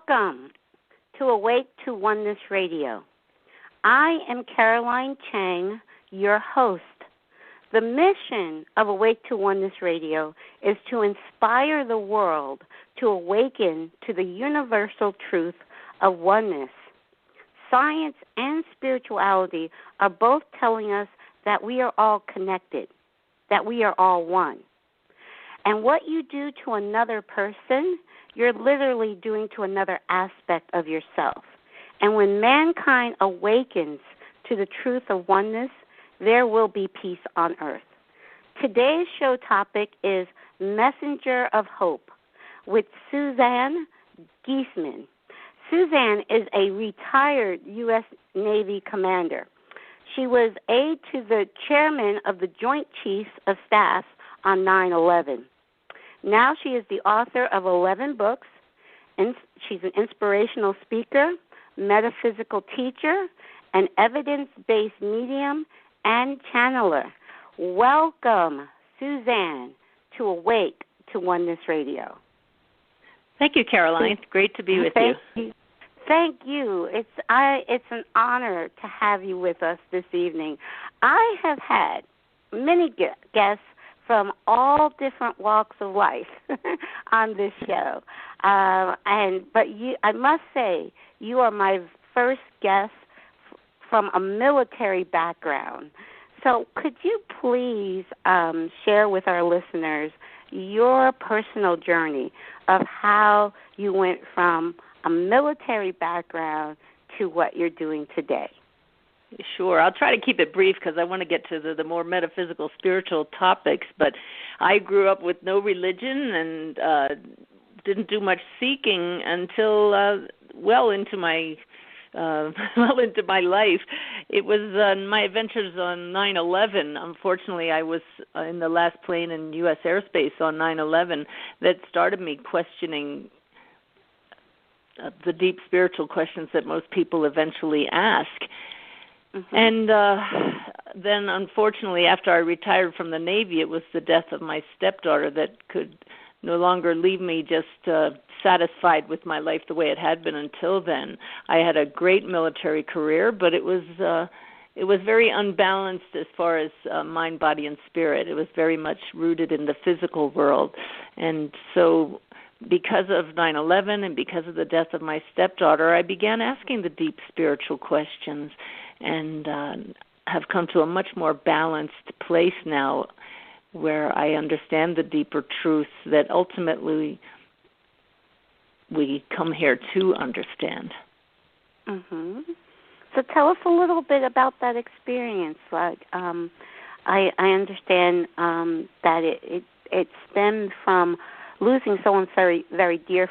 Welcome to Awake to Oneness Radio. I am Caroline Chang, your host. The mission of Awake to Oneness Radio is to inspire the world to awaken to the universal truth of oneness. Science and spirituality are both telling us that we are all connected, that we are all one. And what you do to another person, you're literally doing to another aspect of yourself. And when mankind awakens to the truth of oneness, there will be peace on earth. Today's show topic is Messenger of Hope with Suzanne Giesemann. Suzanne is a retired U.S. Navy commander. She was aide to the chairman of the Joint Chiefs of Staff on 9/11. Now she is the author of 11 books, and she's an inspirational speaker, metaphysical teacher, an evidence-based medium, and channeler. Welcome, Suzanne, to Awake to Oneness Radio. Thank you, Caroline. It's great to be with you. Thank you. It's an honor to have you with us this evening. I have had many guests from all different walks of life on this show, but I must say you are my first guest from a military background. So could you please share with our listeners your personal journey of how you went from a military background to what you're doing today? Sure. I'll try to keep it brief because I want to get to the more metaphysical, spiritual topics. But I grew up with no religion and didn't do much seeking until well into my life. It was my adventures on 9/11. Unfortunately, I was in the last plane in U.S. airspace on 9/11 that started me questioning the deep spiritual questions that most people eventually ask. Mm-hmm. And then, unfortunately, after I retired from the Navy, it was the death of my stepdaughter that could no longer leave me just satisfied with my life the way it had been until then. I had a great military career, but it was very unbalanced as far as mind, body, and spirit. It was very much rooted in the physical world. And so because of 9/11 and because of the death of my stepdaughter, I began asking the deep spiritual questions and have come to a much more balanced place now where I understand the deeper truths that ultimately we come here to understand. Mm-hmm. So tell us a little bit about that experience. Like, I understand that it stemmed from losing someone very, very dear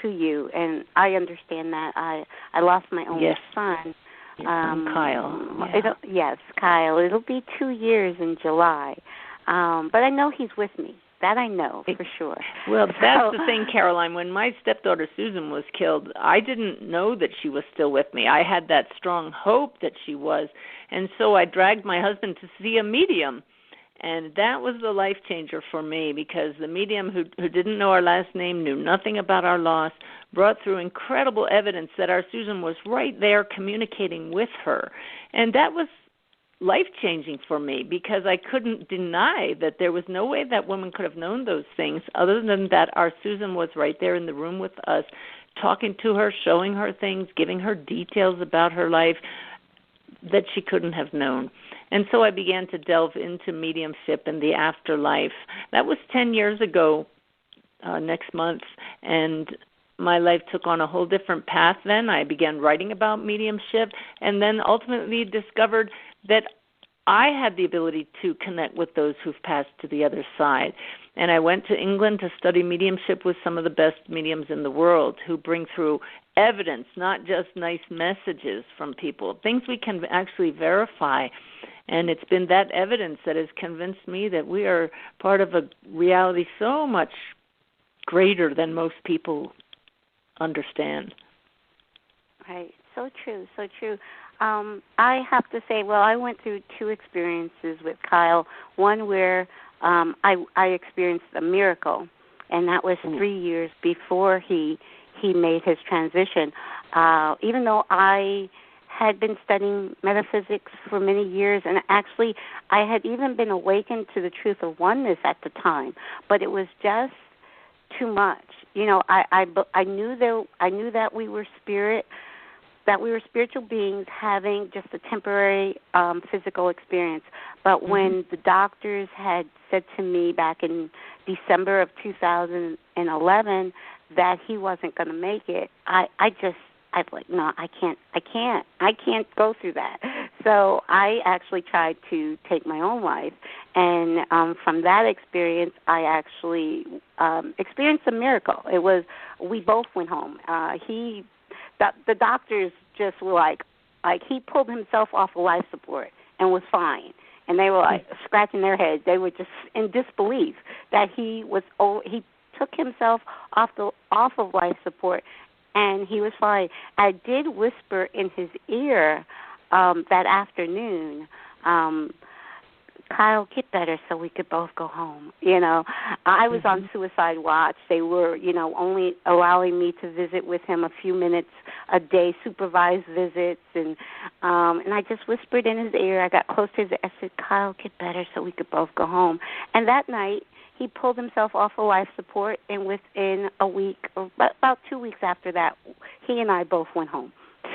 to you, and I understand that. I lost my only son. Kyle. Yeah. Yes, Kyle. It'll be 2 years in July. But I know he's with me. That I know for sure. Well, that's the thing, Caroline. When my stepdaughter Susan was killed, I didn't know that she was still with me. I had that strong hope that she was. And so I dragged my husband to see a medium. And that was the life changer for me because the medium who didn't know our last name, knew nothing about our loss, brought through incredible evidence that our Susan was right there communicating with her. And that was life-changing for me because I couldn't deny that there was no way that woman could have known those things other than that our Susan was right there in the room with us, talking to her, showing her things, giving her details about her life that she couldn't have known. And so I began to delve into mediumship and the afterlife. That was 10 years ago next month, and my life took on a whole different path then. I began writing about mediumship and then ultimately discovered that I had the ability to connect with those who've passed to the other side. And I went to England to study mediumship with some of the best mediums in the world who bring through evidence, not just nice messages from people, things we can actually verify. And it's been that evidence that has convinced me that we are part of a reality so much greater than most people understand. Right. So true, so true. I have to say, well, I went through two experiences with Kyle. One where I experienced a miracle, and that was 3 years before he he made his transition. Even though I had been studying metaphysics for many years, and actually I had even been awakened to the truth of oneness at the time, but it was just too much. You know, I knew that we were spirit, that we were spiritual beings having just a temporary physical experience. But when the doctors had said to me back in December of 2011 that he wasn't going to make it, I was like, no, I can't go through that. So I actually tried to take my own life, and from that experience, I actually experienced a miracle. It was, we both went home. The doctors just were like he pulled himself off of life support and was fine, and they were like scratching their heads. They were just in disbelief that he took himself off of life support, and he was fine. I did whisper in his ear that afternoon, Kyle, get better so we could both go home. You know, I was on suicide watch. They were, you know, only allowing me to visit with him a few minutes a day, supervised visits, and I just whispered in his ear. I got close to his ear. I said, Kyle, get better so we could both go home. And that night, he pulled himself off of life support, and within a week, or about 2 weeks after that, he and I both went home.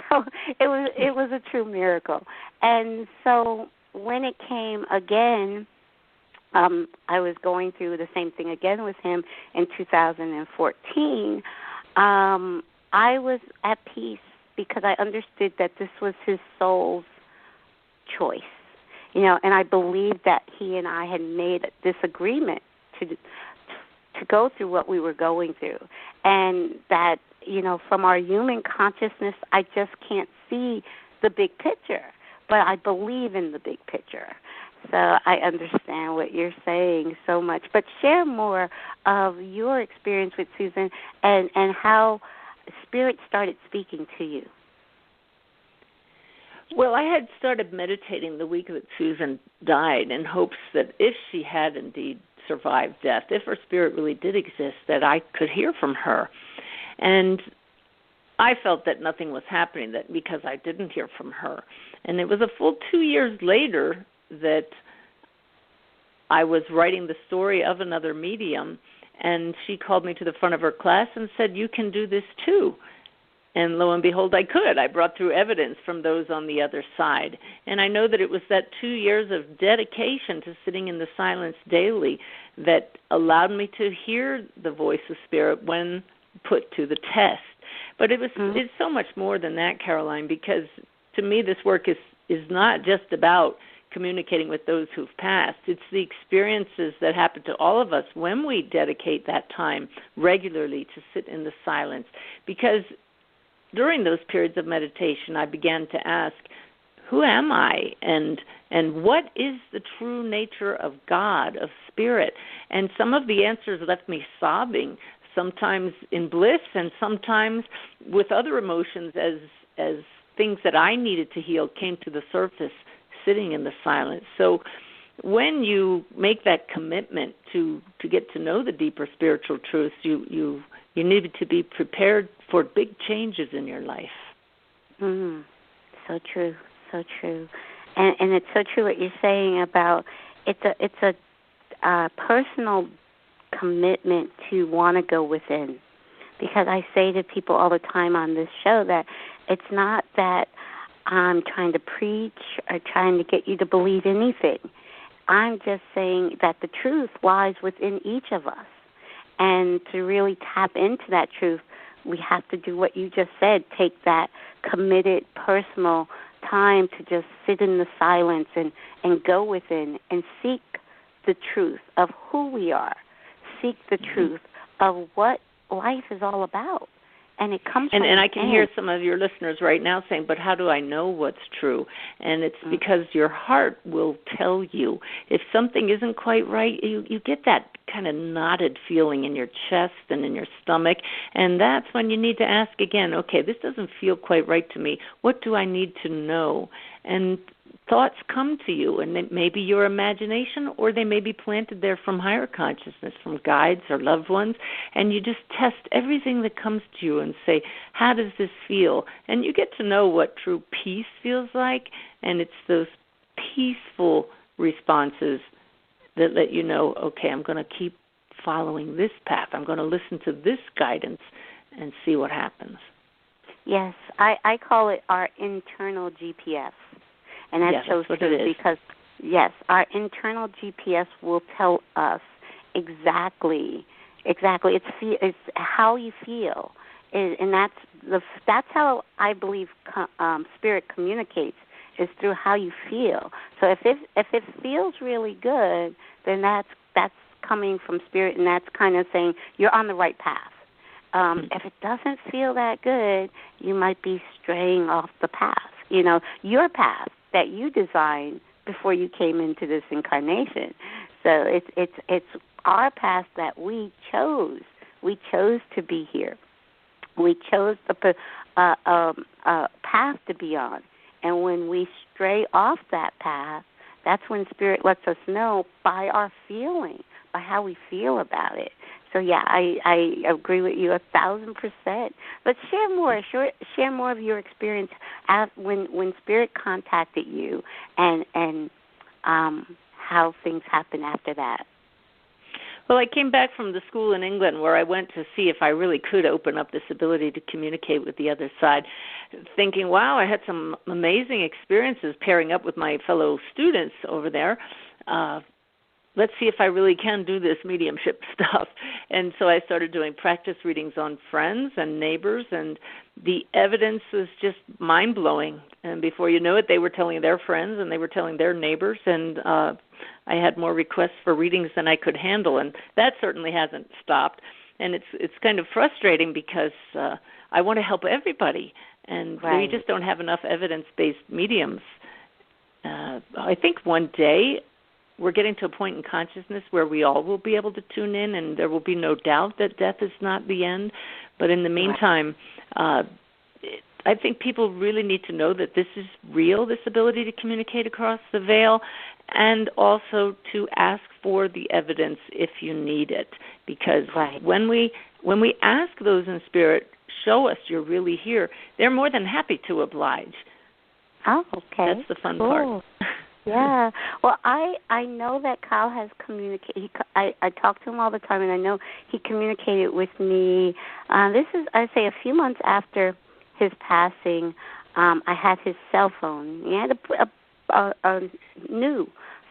So it was a true miracle. And so when it came again, I was going through the same thing again with him in 2014. I was at peace because I understood that this was his soul's choice, you know, and I believed that he and I had made this agreement to go through what we were going through, and that, you know, from our human consciousness, I just can't see the big picture, but I believe in the big picture. So I understand what you're saying so much. But share more of your experience with Susan and how Spirit started speaking to you. Well, I had started meditating the week that Susan died in hopes that if she had indeed survived death, if her spirit really did exist, that I could hear from her. And I felt that nothing was happening, that because I didn't hear from her. And it was a full 2 years later that I was writing the story of another medium, and she called me to the front of her class and said, you can do this too. And lo and behold, I could. I brought through evidence from those on the other side. And I know that it was that 2 years of dedication to sitting in the silence daily that allowed me to hear the voice of Spirit when put to the test. But it's so much more than that, Caroline, because to me this work is not just about communicating with those who've passed. It's the experiences that happen to all of us when we dedicate that time regularly to sit in the silence. Because during those periods of meditation, I began to ask, who am I? And what is the true nature of God, of Spirit? And some of the answers left me sobbing, sometimes in bliss and sometimes with other emotions as things that I needed to heal came to the surface sitting in the silence. So when you make that commitment to get to know the deeper spiritual truths, you need to be prepared for big changes in your life. So true, so true. And it's so true what you're saying about it's a personal commitment to want to go within. Because I say to people all the time on this show that it's not that I'm trying to preach or trying to get you to believe anything. I'm just saying that the truth lies within each of us. And to really tap into that truth, we have to do what you just said, take that committed personal time to just sit in the silence and go within and seek the truth of who we are, seek the truth of what life is all about. And it comes from and I can hear some of your listeners right now saying, but how do I know what's true? And it's because your heart will tell you. If something isn't quite right, you get that kind of knotted feeling in your chest and in your stomach, and that's when you need to ask again, okay, this doesn't feel quite right to me. What do I need to know? And thoughts come to you, and it may be your imagination, or they may be planted there from higher consciousness, from guides or loved ones, and you just test everything that comes to you and say, how does this feel? And you get to know what true peace feels like, and it's those peaceful responses that let you know, okay, I'm going to keep following this path. I'm going to listen to this guidance and see what happens. Yes, I call it our internal GPS. And that's so true because, yes, our internal GPS will tell us exactly. It's how you feel, and that's how I believe spirit communicates, is through how you feel. So if it feels really good, then that's coming from spirit, and that's kind of saying you're on the right path. If it doesn't feel that good, you might be straying off the path. Your path that you designed before you came into this incarnation. So it's our path that we chose. We chose to be here. We chose the path to be on. And when we stray off that path, that's when Spirit lets us know by our feeling, by how we feel about it. So, yeah, I agree with you 1,000%. But share more. Share more of your experience when Spirit contacted you and how things happened after that. Well, I came back from the school in England where I went to see if I really could open up this ability to communicate with the other side, thinking, wow, I had some amazing experiences pairing up with my fellow students over there. Let's see if I really can do this mediumship stuff. And so I started doing practice readings on friends and neighbors, and the evidence was just mind-blowing. And before you know it, they were telling their friends and they were telling their neighbors, and I had more requests for readings than I could handle, and that certainly hasn't stopped. And it's kind of frustrating because I want to help everybody, and we just don't have enough evidence-based mediums. I think one day we're getting to a point in consciousness where we all will be able to tune in, and there will be no doubt that death is not the end. But in the meantime, I think people really need to know that this is real, this ability to communicate across the veil, and also to ask for the evidence if you need it. Because when we ask those in spirit, show us you're really here, they're more than happy to oblige. Oh, okay. That's the fun part. Yeah. Well, I know that Kyle has communicated. I talk to him all the time, and I know he communicated with me. This is, I'd say, a few months after his passing. I had his cell phone. He had a new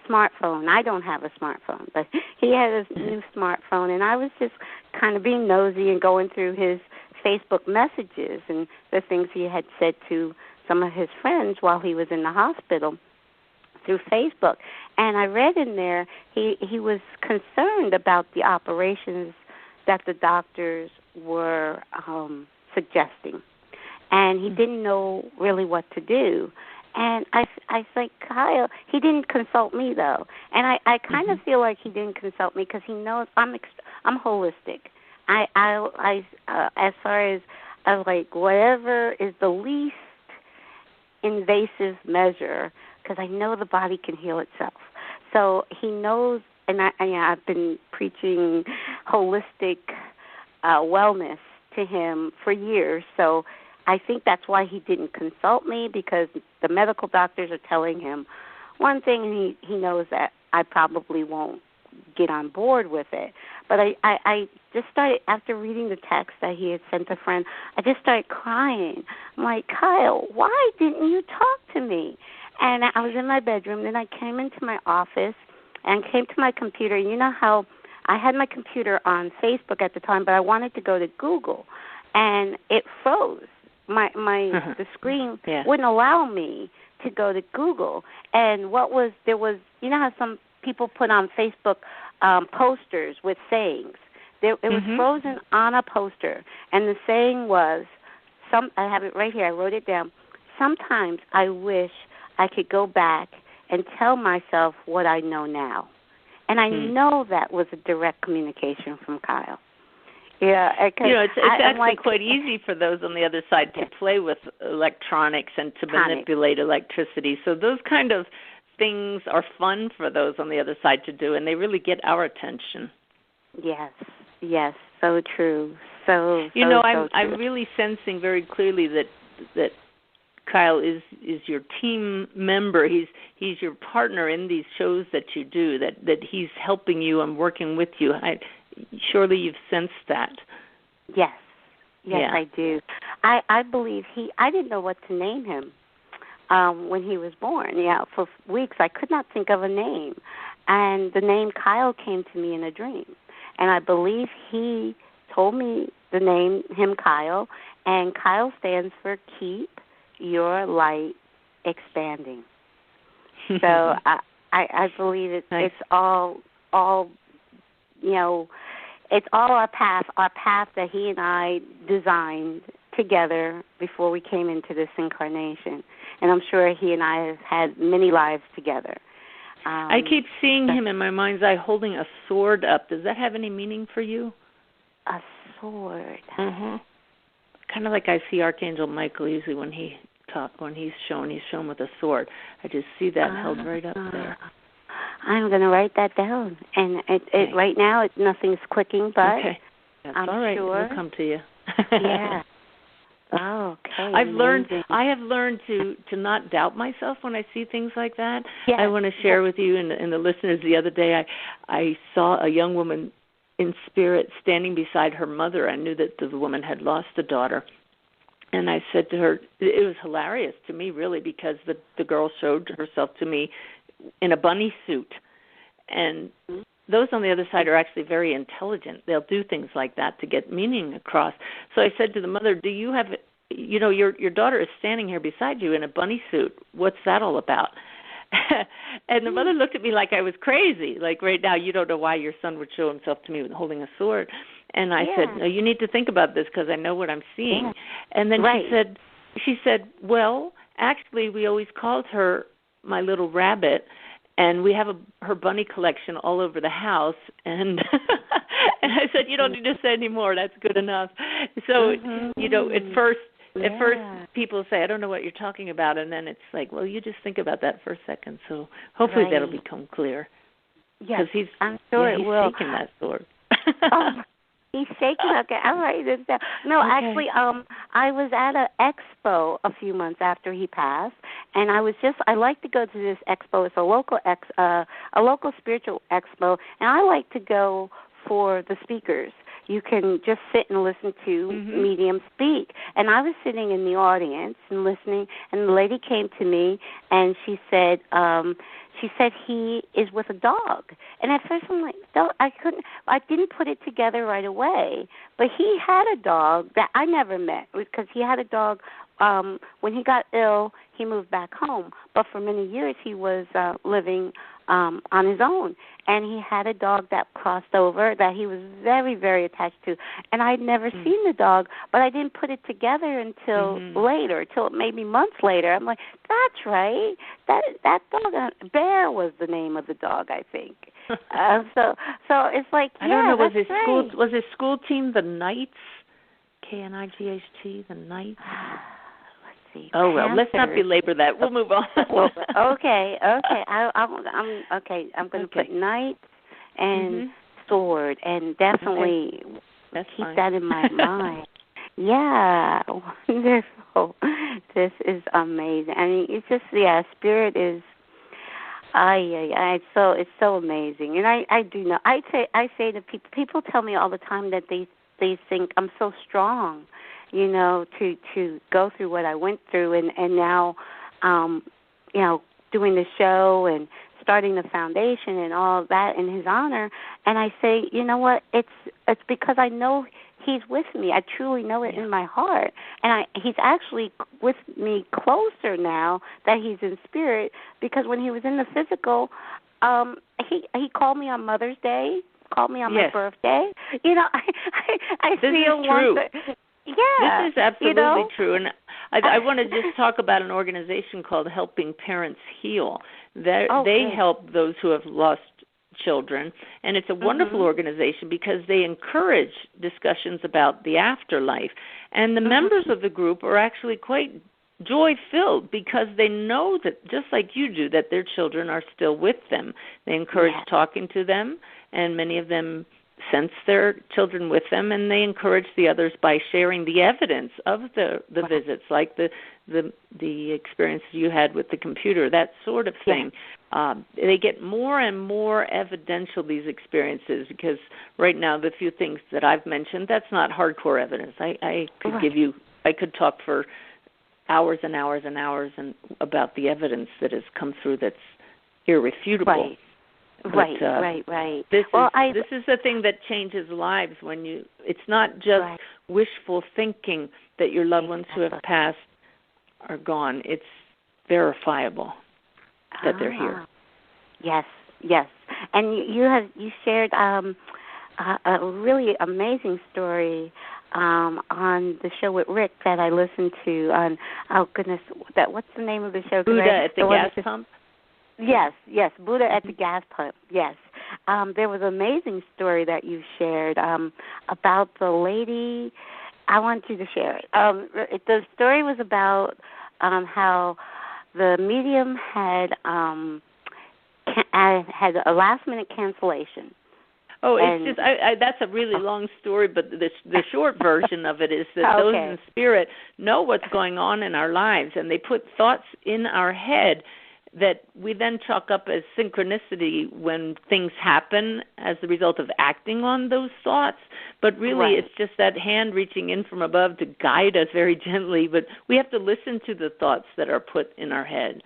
smartphone. I don't have a smartphone, but he had a new smartphone, and I was just kind of being nosy and going through his Facebook messages and the things he had said to some of his friends while he was in the hospital through Facebook. And I read in there he was concerned about the operations that the doctors were suggesting. And he didn't know really what to do. And I said, Kyle, he didn't consult me, though. And I kind of feel like he didn't consult me because he knows I'm holistic. As far as like whatever is the least invasive measure, because I know the body can heal itself. So he knows, and I've been preaching holistic wellness to him for years. So I think that's why he didn't consult me, because the medical doctors are telling him one thing, and he knows that I probably won't get on board with it. But I just started, after reading the text that he had sent a friend, I just started crying. I'm like, Kyle, why didn't you talk to me? And I was in my bedroom. Then I came into my office and came to my computer. You know how I had my computer on Facebook at the time, but I wanted to go to Google, and it froze. The screen wouldn't allow me to go to Google. And there was, you know how some people put on Facebook posters with sayings. It was frozen on a poster, and the saying was, I have it right here, I wrote it down, sometimes I wish I could go back and tell myself what I know now. And I know that was a direct communication from Kyle. Yeah, it's actually quite easy for those on the other side to play with electronics and to manipulate electricity. So those kind of things are fun for those on the other side to do, and they really get our attention. Yes, so true. I'm really sensing very clearly that Kyle is your team member. He's your partner in these shows that you do. That he's helping you and working with you. Surely you've sensed that. Yes, I do. I believe I didn't know what to name him when he was born. Yeah, for weeks I could not think of a name, and the name Kyle came to me in a dream, and I believe he told me the name him Kyle, and Kyle stands for Keep Your Light Expanding. So I believe it's all it's all our path that he and I designed together before we came into this incarnation. And I'm sure he and I have had many lives together. I keep seeing him in my mind's eye holding a sword up. Does that have any meaning for you? A sword. Mm-hmm. Kind of like I see Archangel Michael usually when he's shown with a sword. I just see that held right up there. I'm going to write that down. And right now nothing's clicking, but okay. That's I'm all right. sure. It'll come to you. Yeah. Oh, okay. I have learned to not doubt myself when I see things like that. Yes. I want to share with you and the listeners. The other day, I saw a young woman in spirit standing beside her mother. I knew that the woman had lost a daughter, and I said to her, it was hilarious to me, really, because the girl showed herself to me in a bunny suit, and those on the other side are actually very intelligent. They'll do things like that to get meaning across. So I said to the mother, do you have, your daughter is standing here beside you in a bunny suit. What's that all about? And the mother looked at me like I was crazy. Like, right now, you don't know why your son would show himself to me holding a sword. And I said, no, you need to think about this because I know what I'm seeing. Yeah. And then she said, well, actually, we always called her my little rabbit, and we have her bunny collection all over the house. And and I said, you don't need to say any more. That's good enough. So, at first people say, I don't know what you're talking about. And then it's like, well, you just think about that for a second. So hopefully that'll become clear. Yes, I'm sure it will. He's shaking that sword. He's shaking. Okay, I'll write this down. No, actually, I was at an expo a few months after he passed, and I like to go to this expo. It's a local spiritual expo, and I like to go for the speakers. You can just sit and listen to mediums speak. And I was sitting in the audience and listening, and the lady came to me, and she said he is with a dog. And at first I'm like, I didn't put it together right away. But he had a dog that I never met, because he had a dog. When he got ill, he moved back home. But for many years he was living on his own. And he had a dog that crossed over that he was very, very attached to. And I'd never seen the dog, but I didn't put it together until later, till maybe months later. I'm like, that's right. That dog, Bear was the name of the dog, I think. So it's like, I don't know, was his school team the Knights? Knight, the Knights? Oh, well, let's not belabor that. We'll move on. Okay. I'm going to put knight and sword, and definitely keep that in my mind. Yeah, wonderful. This is amazing. I mean, it's just, spirit is, it's so amazing. And I do know. I say to people tell me all the time that they think I'm so strong, to go through what I went through, and now, doing the show and starting the foundation and all that in his honor. And I say, you know what? It's because I know he's with me. I truly know it in my heart, and he's actually with me closer now that he's in spirit. Because when he was in the physical, he called me on Mother's Day. Called me on my birthday. I see him once. Yeah, this is absolutely true, and I want to just talk about an organization called Helping Parents Heal. They help those who have lost children, and it's a wonderful organization because they encourage discussions about the afterlife. And the members of the group are actually quite joy-filled because they know that, just like you do, that their children are still with them. They encourage talking to them, and many of them sense their children with them, and they encourage the others by sharing the evidence of the visits, like the experience you had with the computer, that sort of thing. They get more and more evidential, these experiences, because right now the few things that I've mentioned, that's not hardcore evidence. I could give you, I could talk for hours and hours and hours about the evidence that has come through that's irrefutable. Right. This is the thing that changes lives when you. It's not just wishful thinking that your loved ones who have passed are gone. It's verifiable that they're here. Yes, and you shared a really amazing story on the show with Rick that I listened to on. Oh goodness, what's the name of the show? Buddha at the gas pump. Yes, Buddha at the gas pump, yes. There was an amazing story that you shared about the lady. I want you to share it. The story was about how the medium had a last-minute cancellation. Oh, it's just that's a really long story, but the short version of it is that those in spirit know what's going on in our lives, and they put thoughts in our head that we then chalk up as synchronicity when things happen as the result of acting on those thoughts. But really it's just that hand reaching in from above to guide us very gently. But we have to listen to the thoughts that are put in our head.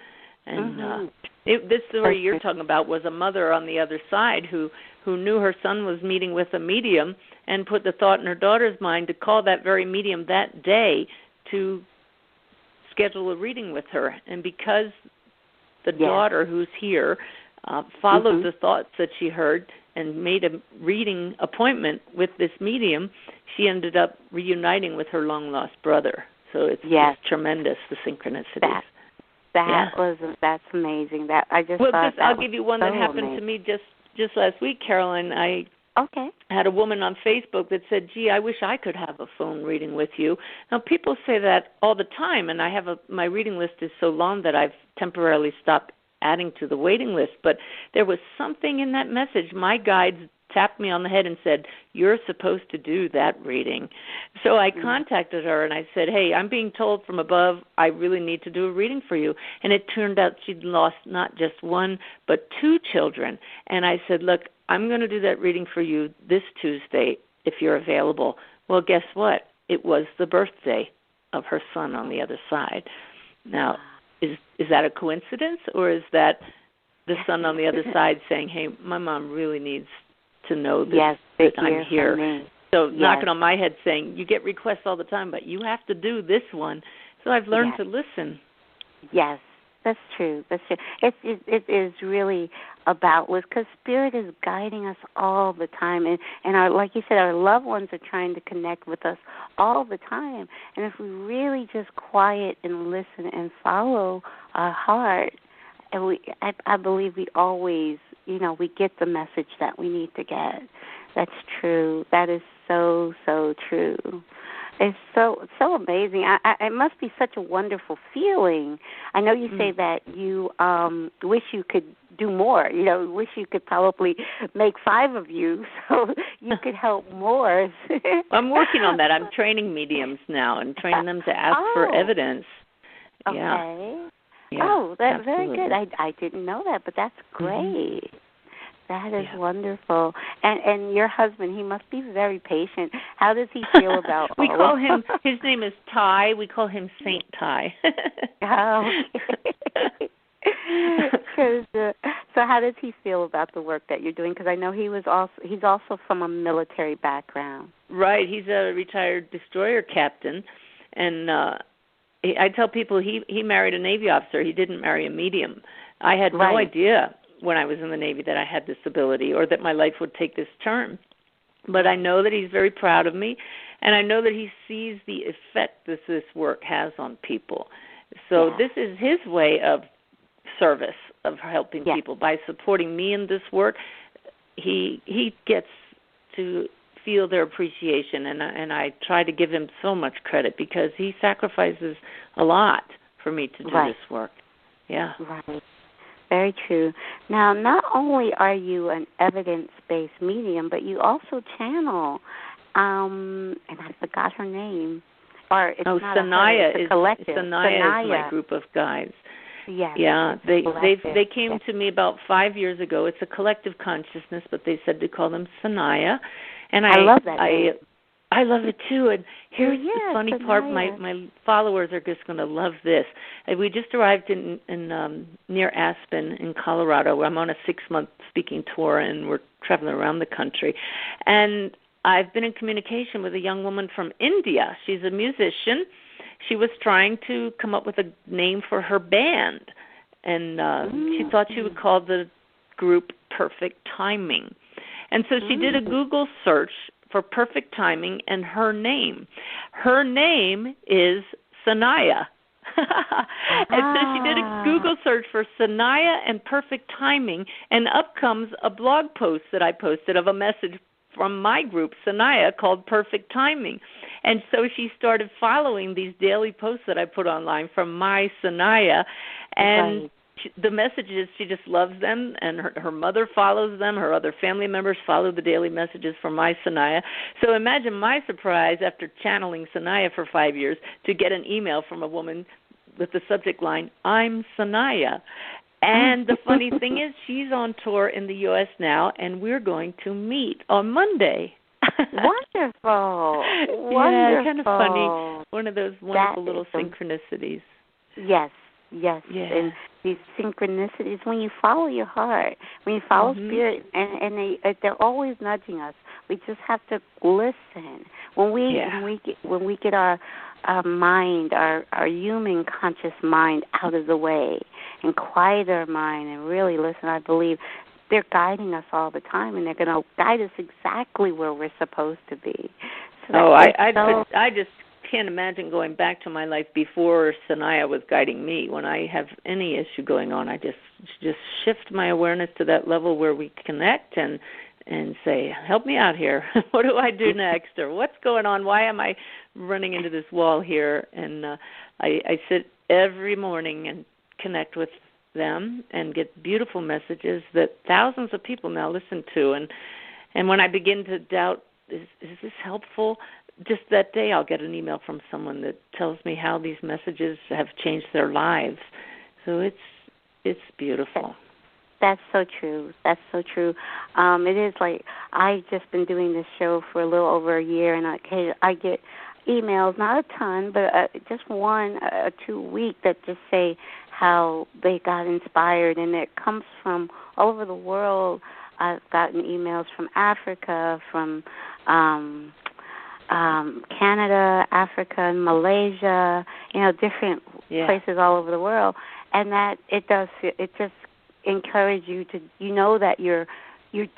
And this story you're talking about was a mother on the other side who knew her son was meeting with a medium and put the thought in her daughter's mind to call that very medium that day to schedule a reading with her. And because the daughter who's here followed the thoughts that she heard and made a reading appointment with this medium, she ended up reuniting with her long-lost brother. So it's just tremendous, the synchronicities. That's amazing. That I just I'll give you one that happened to me just last week, Carolyn. I had a woman on Facebook that said, "Gee, I wish I could have a phone reading with you." Now, people say that all the time, and I have my reading list is so long that I've temporarily stopped adding to the waiting list. But there was something in that message. My guides tapped me on the head and said, "You're supposed to do that reading." So I contacted her and I said, "Hey, I'm being told from above I really need to do a reading for you." And it turned out she'd lost not just one but two children. And I said, "Look, I'm going to do that reading for you this Tuesday if you're available." Well, guess what? It was the birthday of her son on the other side. Now, is that a coincidence, or is that the son on the other side saying, "Hey, my mom really needs to know that I'm here"? So knocking on my head saying, "You get requests all the time, but you have to do this one." So I've learned to listen. Yes. That's true. It is really about, because Spirit is guiding us all the time, and our, like you said, our loved ones are trying to connect with us all the time. And if we really just quiet and listen and follow our heart, and I believe we always, we get the message that we need to get. That's true. That is so true. It's so amazing. It must be such a wonderful feeling. I know you say that you wish you could do more. Wish you could probably make 5 of you so you could help more. I'm working on that. I'm training mediums now and training them to ask for evidence. Okay. Yeah, that's very good. I didn't know that, but that's great. That is wonderful. And your husband, he must be very patient. How does he feel about We call him, his name is Ty. We call him Saint Ty. So how does he feel about the work that you're doing? Because I know he's also from a military background. Right. He's a retired destroyer captain. And I tell people he married a Navy officer. He didn't marry a medium. I had no idea when I was in the Navy that I had this ability or that my life would take this turn. But I know that he's very proud of me, and I know that he sees the effect that this work has on people. So this is his way of service, of helping people by supporting me in this work. he gets to feel their appreciation, and I try to give him so much credit because he sacrifices a lot for me to do this work. Yeah. Right. Very true. Now, not only are you an evidence-based medium, but you also channel, and I forgot her name. Or it's not Sanaya it's a collective. Sanaya is my group of guides. Yes. Yeah, they came to me about 5 years ago. It's a collective consciousness, but they said to call them Sanaya, and I love that name. I love it too. And here's the funny Sanaya. part: my followers are just going to love this. We just arrived in near Aspen in Colorado. I'm on a 6-month speaking tour, and we're traveling around the country, and I've been in communication with a young woman from India. She's a musician. She was trying to come up with a name for her band, and she thought she would call the group Perfect Timing. And so she did a Google search for Perfect Timing and her name. Her name is Sanaya. And so she did a Google search for Sanaya and Perfect Timing, and up comes a blog post that I posted of a message from my group, Sanaya, called Perfect Timing. And so she started following these daily posts that I put online from my Sanaya, and the messages, she just loves them, and her mother follows them. Her other family members follow the daily messages from my Sanaya. So imagine my surprise after channeling Sanaya for 5 years to get an email from a woman with the subject line, I'm Sanaya. And the funny thing is, she's on tour in the U.S. now, and we're going to meet on Monday. Wonderful. Yeah, kind of funny. One of those wonderful little synchronicities. Yes. And these synchronicities, when you follow your heart, when you follow spirit, and they're always nudging us. We just have to listen. When we get our mind, our human conscious mind out of the way and quiet our mind and really listen, I believe they're guiding us all the time, and they're going to guide us exactly where we're supposed to be. So I just can't imagine going back to my life before Sanaya was guiding me. When I have any issue going on, I just shift my awareness to that level where we connect and say, help me out here. What do I do next? Or what's going on? Why am I running into this wall here? And I sit every morning and connect with them and get beautiful messages that thousands of people now listen to. And when I begin to doubt, is this helpful? Just that day I'll get an email from someone that tells me how these messages have changed their lives. So it's beautiful. That's so true. It is like I've just been doing this show for a little over a year, and I get emails, not a ton, but just 1 or 2 a week that just say how they got inspired, and it comes from all over the world. I've gotten emails from Africa, from Canada, Africa, and Malaysia, different places all over the world, and that it just encourage you to that you're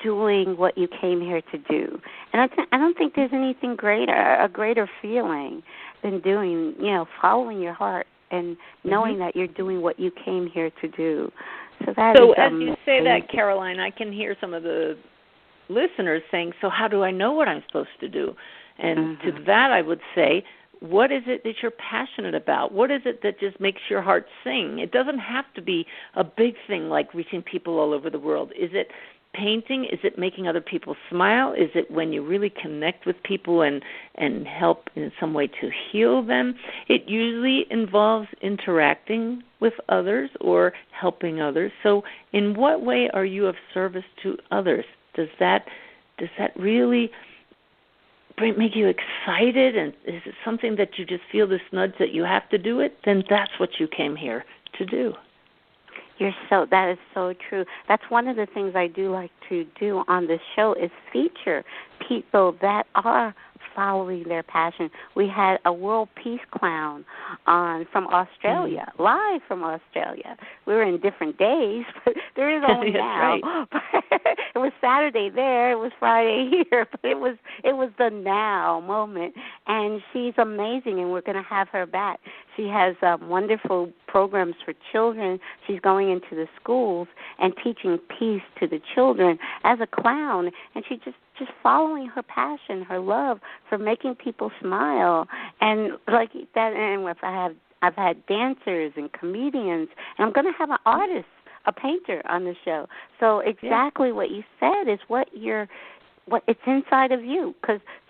doing what you came here to do. And I don't think there's anything a greater feeling than doing, following your heart and knowing that you're doing what you came here to do. So as you say that, Caroline, I can hear some of the listeners saying, so how do I know what I'm supposed to do? And to that I would say, what is it that you're passionate about? What is it that just makes your heart sing? It doesn't have to be a big thing like reaching people all over the world. Is it painting? Is it making other people smile? Is it when you really connect with people and help in some way to heal them? It usually involves interacting with others or helping others. So in what way are you of service to others? Does that really make you excited, and is it something that you just feel this nudge that you have to do it? Then that's what you came here to do. That is so true. That's one of the things I do like to do on this show is feature people that are following their passion. We had a world peace clown on from Australia, live from Australia. We were in different days, but there is only now. Right. It was Saturday there, it was Friday here, but it was the now moment, and she's amazing, and we're going to have her back. She has wonderful programs for children. She's going into the schools and teaching peace to the children as a clown, and she just following her passion, her love for making people smile, and like that. And I've had dancers and comedians, and I'm going to have an artist, a painter on the show. So exactly what you said is what it's inside of you,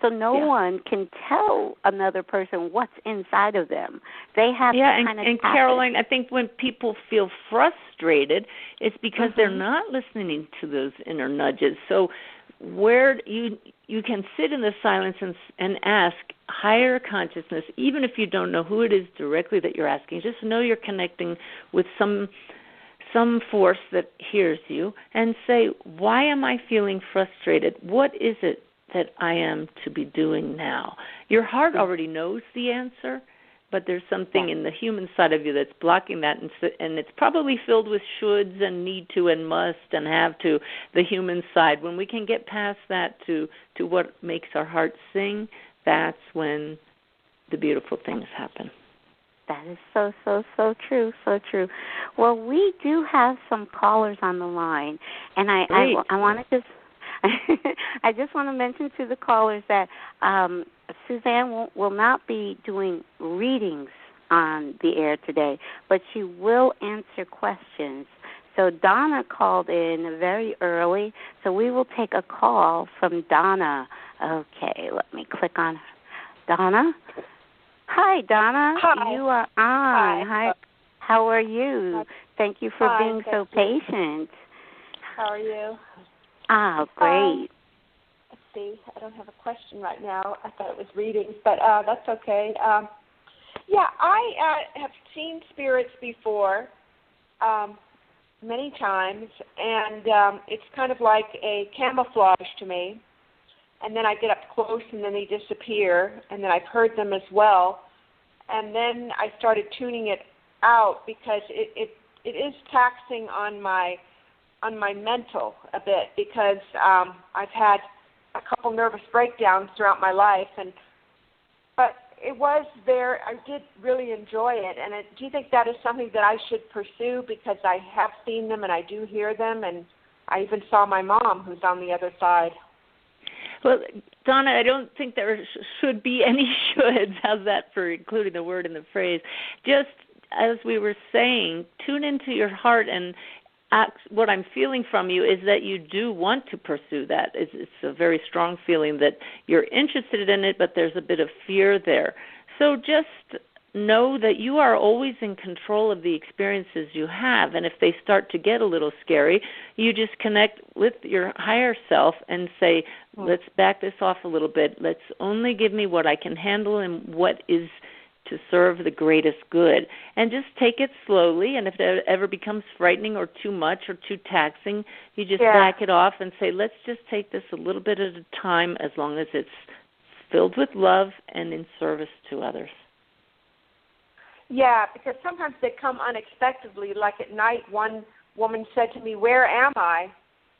so no one can tell another person what's inside of them. They have to kind of. And Caroline, I think when people feel frustrated, it's because they're not listening to those inner nudges. So where you can sit in the silence and ask higher consciousness, even if you don't know who it is directly that you're asking. Just know you're connecting with some force that hears you, and say, why am I feeling frustrated? What is it that I am to be doing now? Your heart already knows the answer, but there's something in the human side of you that's blocking that, and it's probably filled with shoulds and need to and must and have to, the human side. When we can get past that to what makes our heart sing, that's when the beautiful things happen. That is so true, so true. Well, we do have some callers on the line, and I want to just I just want to mention to the callers that Suzanne will not be doing readings on the air today, but she will answer questions. So Donna called in very early, so we will take a call from Donna. Okay, let me click on Donna. Hi, Donna. Hi. You are on. Hi. How are you? Hi. Thank you for being so patient. How are you? Great. Let's see. I don't have a question right now. I thought it was readings, but that's okay. I have seen spirits before many times, and it's kind of like a camouflage to me. And then I get up close, and then they disappear, and then I've heard them as well. And then I started tuning it out because it is taxing on my mental a bit, because I've had a couple nervous breakdowns throughout my life, but it was there. I did really enjoy it. And do you think that is something that I should pursue, because I have seen them and I do hear them, and I even saw my mom, who's on the other side? Well, Donna, I don't think there should be any shoulds. How's that for including the word in the phrase? Just as we were saying, tune into your heart, and what I'm feeling from you is that you do want to pursue that. It's a very strong feeling that you're interested in it, but there's a bit of fear there. So just know that you are always in control of the experiences you have, and if they start to get a little scary, you just connect with your higher self and say, let's back this off a little bit. Let's only give me what I can handle and what is to serve the greatest good. And just take it slowly, and if it ever becomes frightening or too much or too taxing, you just back it off and say, let's just take this a little bit at a time, as long as it's filled with love and in service to others. Yeah, because sometimes they come unexpectedly. Like at night, one woman said to me, "Where am I?"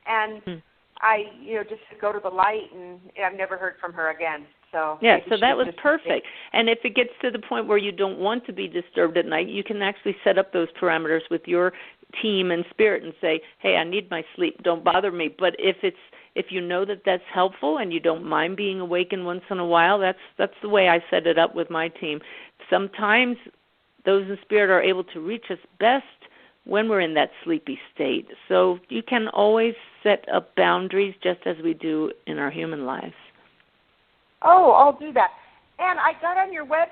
And I, just go to the light, and I've never heard from her again. So so that was perfect. And if it gets to the point where you don't want to be disturbed at night, you can actually set up those parameters with your team and spirit and say, "Hey, I need my sleep. Don't bother me." But if you know that that's helpful and you don't mind being awakened once in a while, that's the way I set it up with my team. Sometimes those in spirit are able to reach us best when we're in that sleepy state. So you can always set up boundaries, just as we do in our human lives. Oh, I'll do that. And I got on your web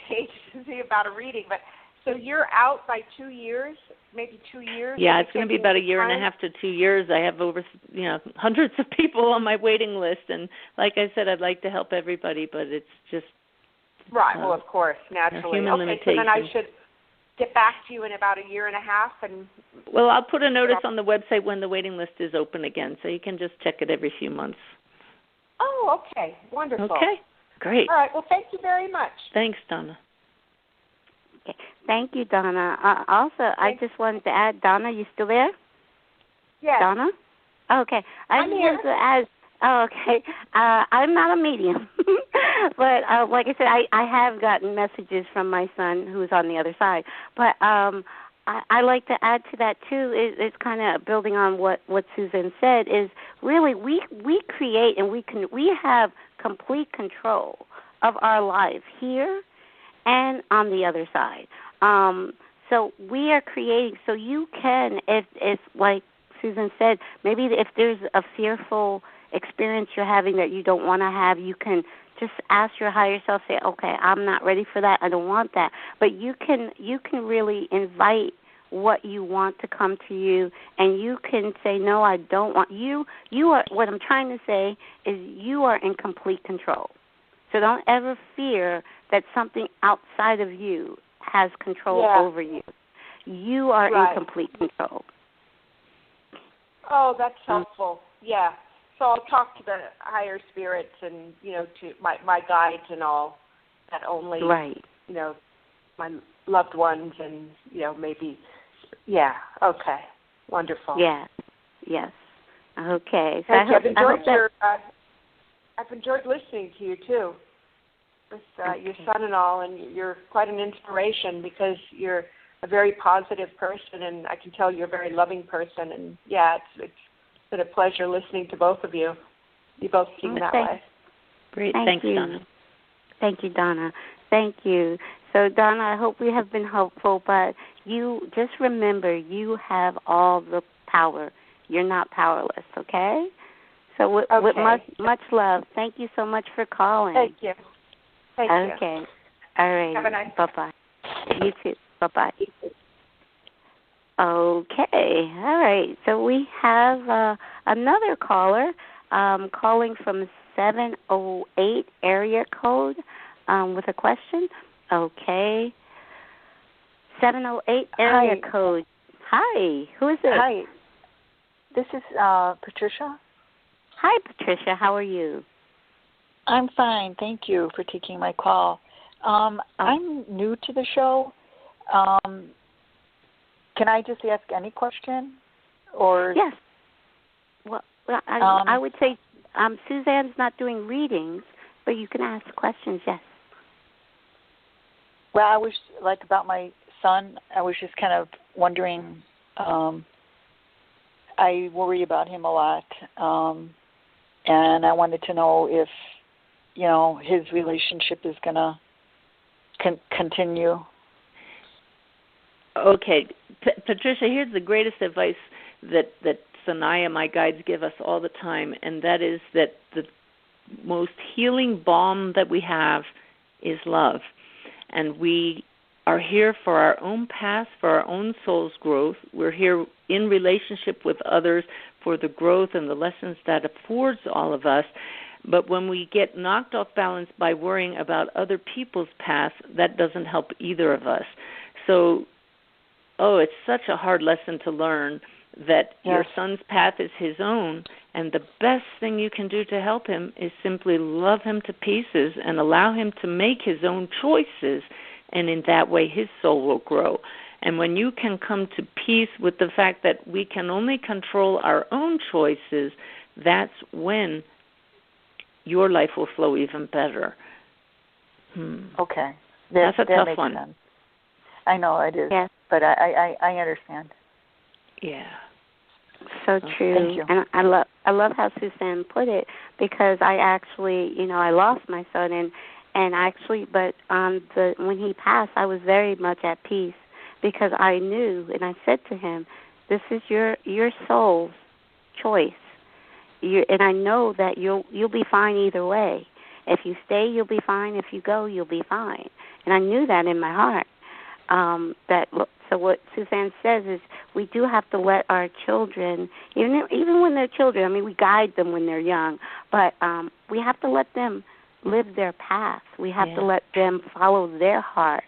page to see about a reading, but so you're out by 2 years, maybe 2 years? Yeah, it's going to be about a year and a half to 2 years. I have over hundreds of people on my waiting list, and like I said, I'd like to help everybody, but it's just right. Well, of course, naturally. Human limitations. So then I should get back to you in about a year and a half, and well, I'll put a notice on the website when the waiting list is open again, so you can just check it every few months. Oh, okay. Wonderful. Okay, great. All right. Well, thank you very much. Thanks, Donna. Okay. Thank you, Donna. I just wanted to add, Donna, you still there? Yes. Donna? Okay. I just wanted to ask. Oh, okay. I'm not a medium, but like I said, I have gotten messages from my son who's on the other side. But I like to add to that too. It's kind of building on what Suzanne said. Is really we create and we have complete control of our life here and on the other side. So we are creating. So you can, if like Susan said, maybe if there's a fearful experience you're having that you don't want to have, you can just ask your higher self, say, okay, I'm not ready for that, I don't want that. But you can really invite what you want to come to you, and you can say, no, I don't want you are, what I'm trying to say is you are in complete control. So don't ever fear that something outside of you has control over you. You are in complete control. Oh, that's helpful. Yeah. So I'll talk to the higher spirits and, to my guides and all, that only, my loved ones and, maybe, okay. Wonderful. Yeah. Yes. Okay. So Thank you. I've enjoyed listening to you, too, with your son and all, and you're quite an inspiration because you're a very positive person, and I can tell you're a very loving person, and, it's been a pleasure listening to both of you. You both seem that way. Great. Thanks, Donna. Thank you, Donna. Thank you. So, Donna, I hope we have been helpful, but you just remember you have all the power. You're not powerless, okay? So with much love, thank you so much for calling. Thank you. Thank you. Okay. All right. Have a nice day. Bye-bye. You too. Bye-bye. Okay. All right. So we have another caller calling from 708 area code with a question. Okay. 708 area code. Hi. Who is it? Hi. This is Patricia. Hi, Patricia. How are you? I'm fine. Thank you for taking my call. I'm new to the show. Can I just ask any question? Or yes. Well, I would say Suzanne's not doing readings, but you can ask questions, yes. Well, I was, about my son, I was just kind of wondering, I worry about him a lot, and I wanted to know if, his relationship is going to continue. Okay. Patricia, here's the greatest advice that Sanaya, my guides, give us all the time, and that is that the most healing balm that we have is love. And we are here for our own path, for our own soul's growth. We're here in relationship with others for the growth and the lessons that affords all of us. But when we get knocked off balance by worrying about other people's paths, that doesn't help either of us. So, it's such a hard lesson to learn that your son's path is his own, and the best thing you can do to help him is simply love him to pieces and allow him to make his own choices, and in that way his soul will grow. And when you can come to peace with the fact that we can only control our own choices, that's when your life will flow even better. Okay. That's a tough makes one. Sense. I know it is, but I understand. Yeah. So true. Thank you. And I love how Suzanne put it, because I actually, I lost my son, and actually, but when he passed, I was very much at peace, because I knew, and I said to him, this is your soul's choice. And I know that you'll be fine either way. If you stay, you'll be fine. If you go, you'll be fine. And I knew that in my heart. So what Suzanne says is we do have to let our children, even when they're children, we guide them when they're young, but we have to let them live their path. We have to let them follow their heart.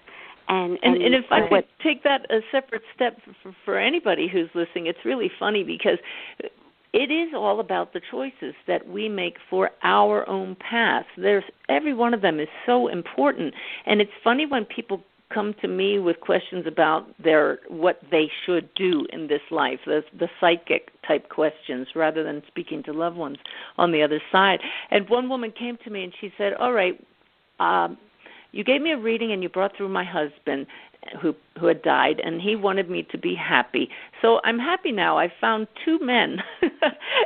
And if I could take that a separate step for anybody who's listening, it's really funny because it is all about the choices that we make for our own path. Every one of them is so important. And it's funny when people come to me with questions about what they should do in this life, the psychic type questions, rather than speaking to loved ones on the other side. And one woman came to me and she said, all right, you gave me a reading and you brought through my husband who had died, and he wanted me to be happy. So I'm happy now. I found 2 men.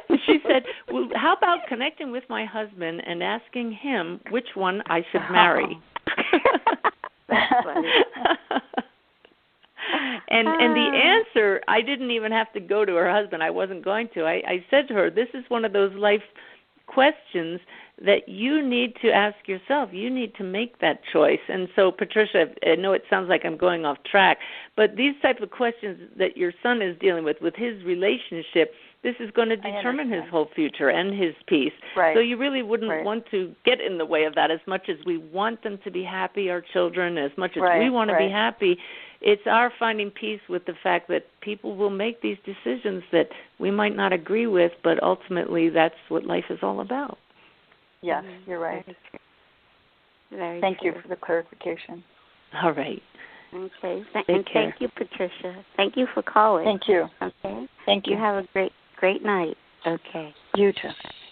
And she said, well, how about connecting with my husband and asking him which one I should marry? That's funny. And the answer, I didn't even have to go to her husband. I wasn't going to. I said to her, this is one of those life questions that you need to ask yourself. You need to make that choice. And so, Patricia, I know it sounds like I'm going off track, but these type of questions that your son is dealing with his relationship, this is going to determine his whole future and his peace. Right. So you really wouldn't want to get in the way of that. As much as we want them to be happy, our children, as much as we want to be happy, it's our finding peace with the fact that people will make these decisions that we might not agree with, but ultimately that's what life is all about. Yes, you're right. Very Thank true. you for the clarification. All right. Okay. Take care. Thank you, Patricia. Thank you for calling. Thank you. Okay. Thank you. You have a great night. Okay. You too.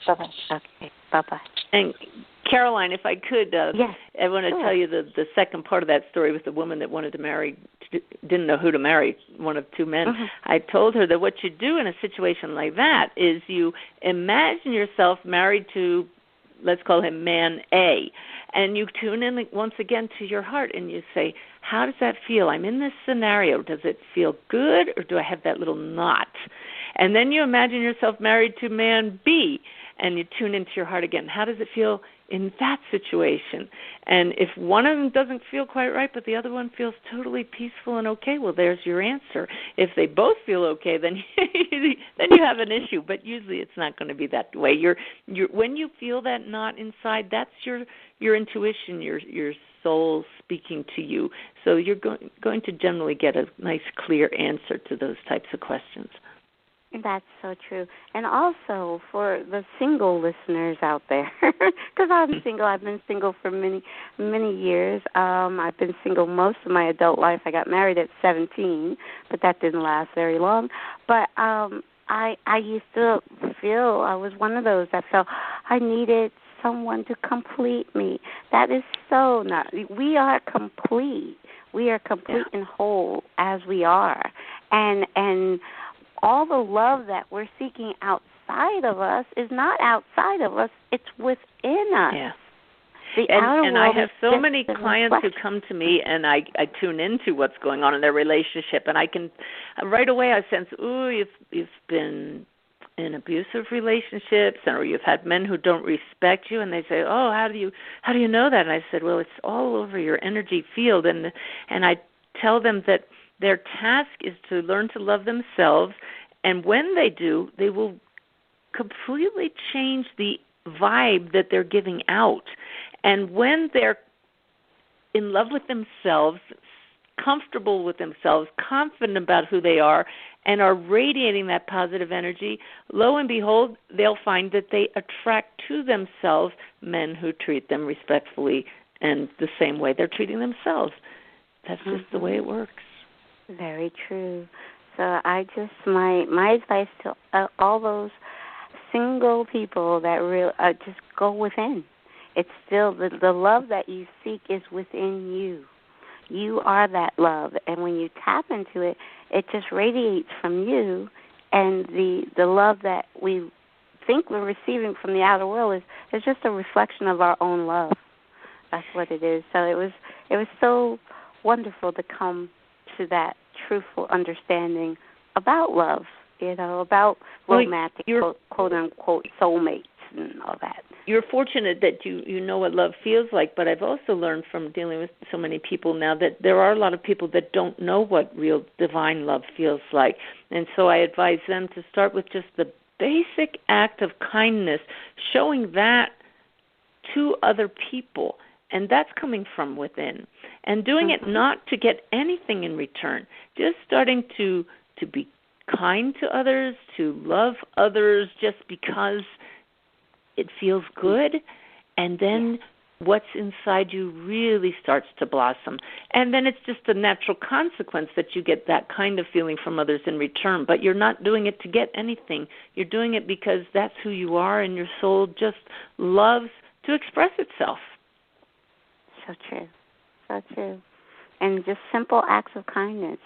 Bye-bye. Okay. Bye-bye. And Caroline, if I could, yes, I want to tell you the second part of that story with the woman that wanted to marry, didn't know who to marry, one of 2 men. Mm-hmm. I told her that what you do in a situation like that is you imagine yourself married to, let's call him man A, and you tune in once again to your heart and you say, how does that feel? I'm in this scenario. Does it feel good, or do I have that little knot? And then you imagine yourself married to man B, and you tune into your heart again. How does it feel in that situation? And if one of them doesn't feel quite right, but the other one feels totally peaceful and okay, well, there's your answer. If they both feel okay, then you have an issue. But usually it's not going to be that way. When you feel that knot inside, that's your intuition, your soul speaking to you. So you're going to generally get a nice, clear answer to those types of questions. That's so true. And also for the single listeners out there, because I'm single. I've been single for many, many years. I've been single most of my adult life. I got married at 17, but that didn't last very long. But I used to feel, I was one of those that felt I needed someone to complete me. That is so not. We are complete. We are complete and whole as we are. And all the love that we're seeking outside of us is not outside of us, it's within us. Yeah. And I have so many clients who come to me, and I tune into what's going on in their relationship, and I can right away I sense, you've been in abusive relationships, or you've had men who don't respect you, and they say, how do you know that? And I said, well, it's all over your energy field, and I tell them that their task is to learn to love themselves, and when they do, they will completely change the vibe that they're giving out. And when they're in love with themselves, comfortable with themselves, confident about who they are, and are radiating that positive energy, lo and behold, they'll find that they attract to themselves men who treat them respectfully and the same way they're treating themselves. That's just the way it works. Very true. So I just, my advice to all those single people that just go within. It's still the love that you seek is within you. You are that love, and when you tap into it, it just radiates from you, and the love that we think we're receiving from the outer world is just a reflection of our own love. That's what it is. So it was so wonderful to come to that truthful understanding about love, about romantic, quote-unquote, soulmates and all that. You're fortunate that you know what love feels like, but I've also learned from dealing with so many people now that there are a lot of people that don't know what real divine love feels like. And so I advise them to start with just the basic act of kindness, showing that to other people. And that's coming from within. And doing it not to get anything in return, just starting to be kind to others, to love others just because it feels good. And then what's inside you really starts to blossom. And then it's just a natural consequence that you get that kind of feeling from others in return. But you're not doing it to get anything. You're doing it because that's who you are, and your soul just loves to express itself. So true. So true. And just simple acts of kindness,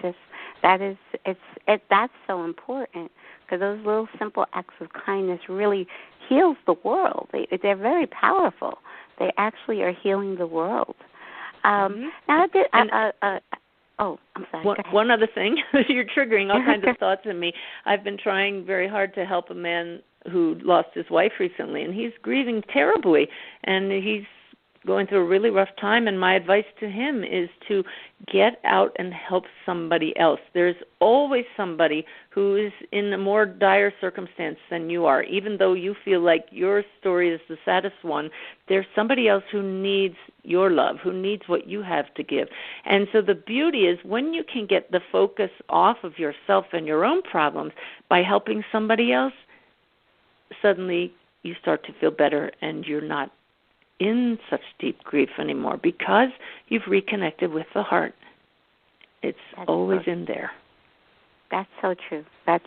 just that's so important, because those little simple acts of kindness really heals the world. They're very powerful. They actually are healing the world. Now, I'm sorry. One other thing, you're triggering all kinds of thoughts in me. I've been trying very hard to help a man who lost his wife recently, and he's grieving terribly, and he's going through a really rough time, and my advice to him is to get out and help somebody else. There's always somebody who is in a more dire circumstance than you are. Even though you feel like your story is the saddest one, there's somebody else who needs your love, who needs what you have to give. And so the beauty is when you can get the focus off of yourself and your own problems by helping somebody else, suddenly you start to feel better, and you're not in such deep grief anymore because you've reconnected with the heart. That's always in there. That's so true. That's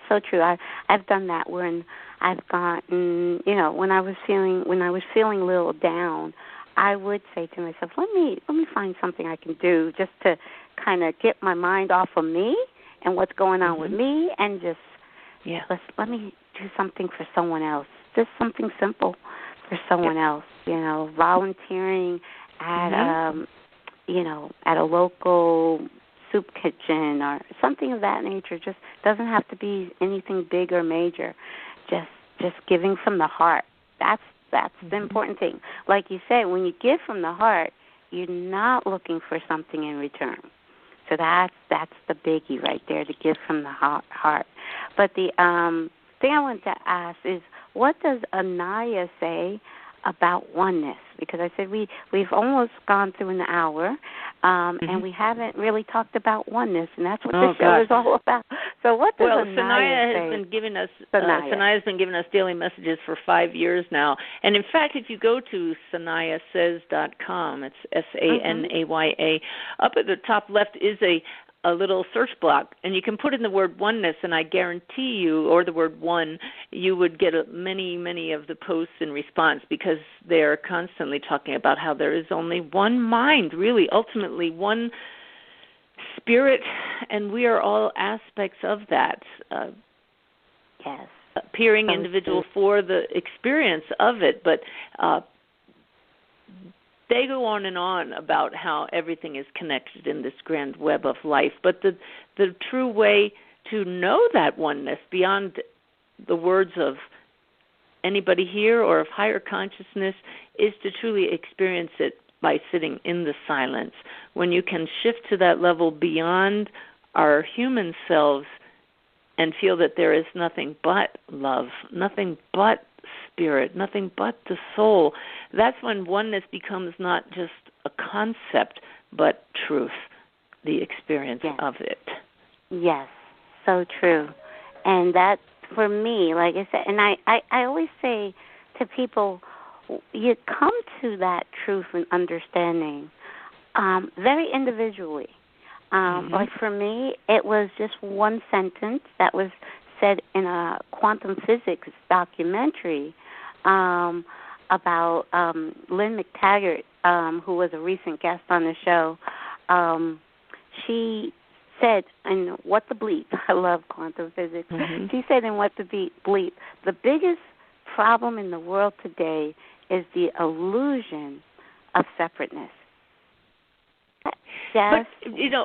so true. I've done that when I've gotten, when I was feeling a little down, I would say to myself, let me find something I can do just to kind of get my mind off of me and what's going on with me, and just let me do something for someone else. Just something simple for someone else, volunteering at at a local soup kitchen or something of that nature. Just doesn't have to be anything big or major. Just giving from the heart. That's the important thing. Like you say, when you give from the heart, you're not looking for something in return. So that's the biggie right there, to give from the heart. But the thing I wanted to ask is, what does Anaya say about oneness? Because I said we've almost gone through an hour, and we haven't really talked about oneness, and that's what the show is all about. So what does Anaya say? Sanaya's been giving us daily messages for 5 years now. And in fact, if you go to sanayasays.com, it's SANAYA, up at the top left is a little search block, and you can put in the word oneness, and I guarantee you, or the word one, you would get many, many of the posts in response, because they are constantly talking about how there is only one mind, really, ultimately one spirit, and we are all aspects of that. Appearing individual for the experience of it, but they go on and on about how everything is connected in this grand web of life. But the true way to know that oneness beyond the words of anybody here or of higher consciousness is to truly experience it by sitting in the silence. When you can shift to that level beyond our human selves and feel that there is nothing but love, nothing but spirit, nothing but the soul, that's when oneness becomes not just a concept, but truth, the experience of it. Yes, so true. And that, for me, like I said, and I always say to people, you come to that truth and understanding very individually. Like for me, it was just one sentence that was said in a quantum physics documentary about Lynn McTaggart, who was a recent guest on the show. She said in What the Bleep, I love quantum physics, she said in What the Bleep, the biggest problem in the world today is the illusion of separateness. But,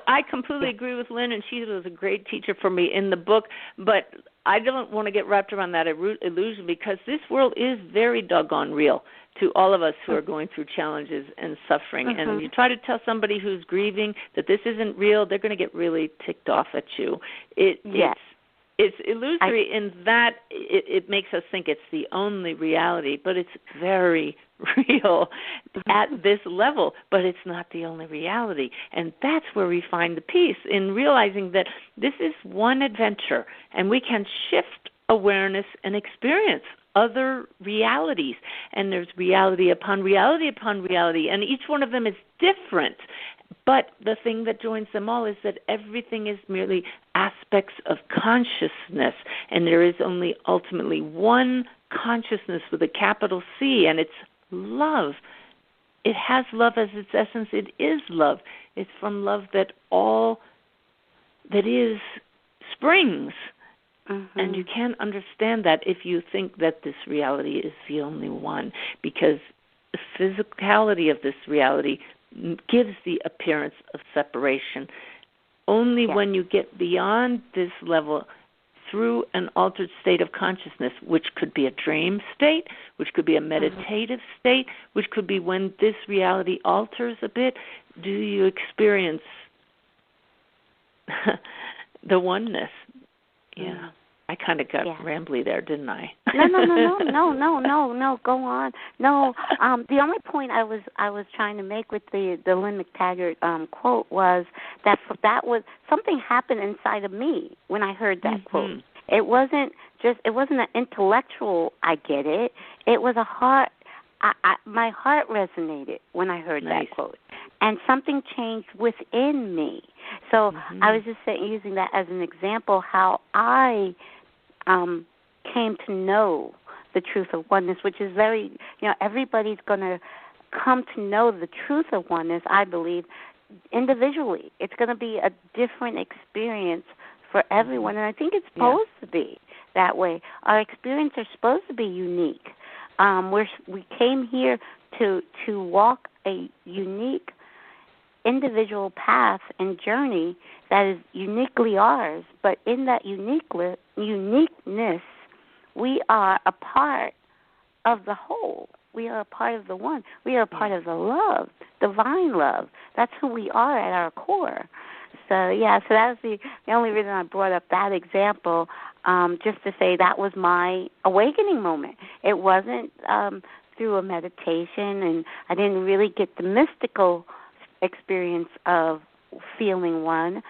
I completely agree with Lynn, and she was a great teacher for me in the book, but I don't want to get wrapped around that illusion, because this world is very doggone real to all of us who are going through challenges and suffering. And you try to tell somebody who's grieving that this isn't real, they're going to get really ticked off at you. It's illusory in that it makes us think it's the only reality, but it's very real at this level, but it's not the only reality. And that's where we find the peace, in realizing that this is one adventure, and we can shift awareness and experience other realities, and there's reality upon reality upon reality, and each one of them is different. But the thing that joins them all is that everything is merely aspects of consciousness, and there is only ultimately one consciousness with a capital C, and it's love. It has love as its essence. It is love. It's from love that all that is springs. Mm-hmm. And you can't understand that if you think that this reality is the only one, because the physicality of this reality gives the appearance of separation. Only when you get beyond this level through an altered state of consciousness, which could be a dream state, which could be a meditative state, which could be when this reality alters a bit, do you experience the oneness. Yeah. I kind of got rambly there, didn't I? No. Go on. No. The only point I was trying to make with the Lynn McTaggart quote was that was something happened inside of me when I heard that quote. It wasn't an intellectual. I get it. It was a heart. My heart resonated when I heard that quote, and something changed within me. So I was just using that as an example how I came to know the truth of oneness, which is very, everybody's going to come to know the truth of oneness, I believe, individually. It's going to be a different experience for everyone, and I think it's supposed to be that way. Our experiences are supposed to be unique. We came here to walk a unique individual path and journey that is uniquely ours, but in that uniqueness, we are a part of the whole. We are a part of the one. We are a part of the love, divine love. That's who we are at our core. So that was the only reason I brought up that example, just to say that was my awakening moment. It wasn't through a meditation, and I didn't really get the mystical experience of feeling one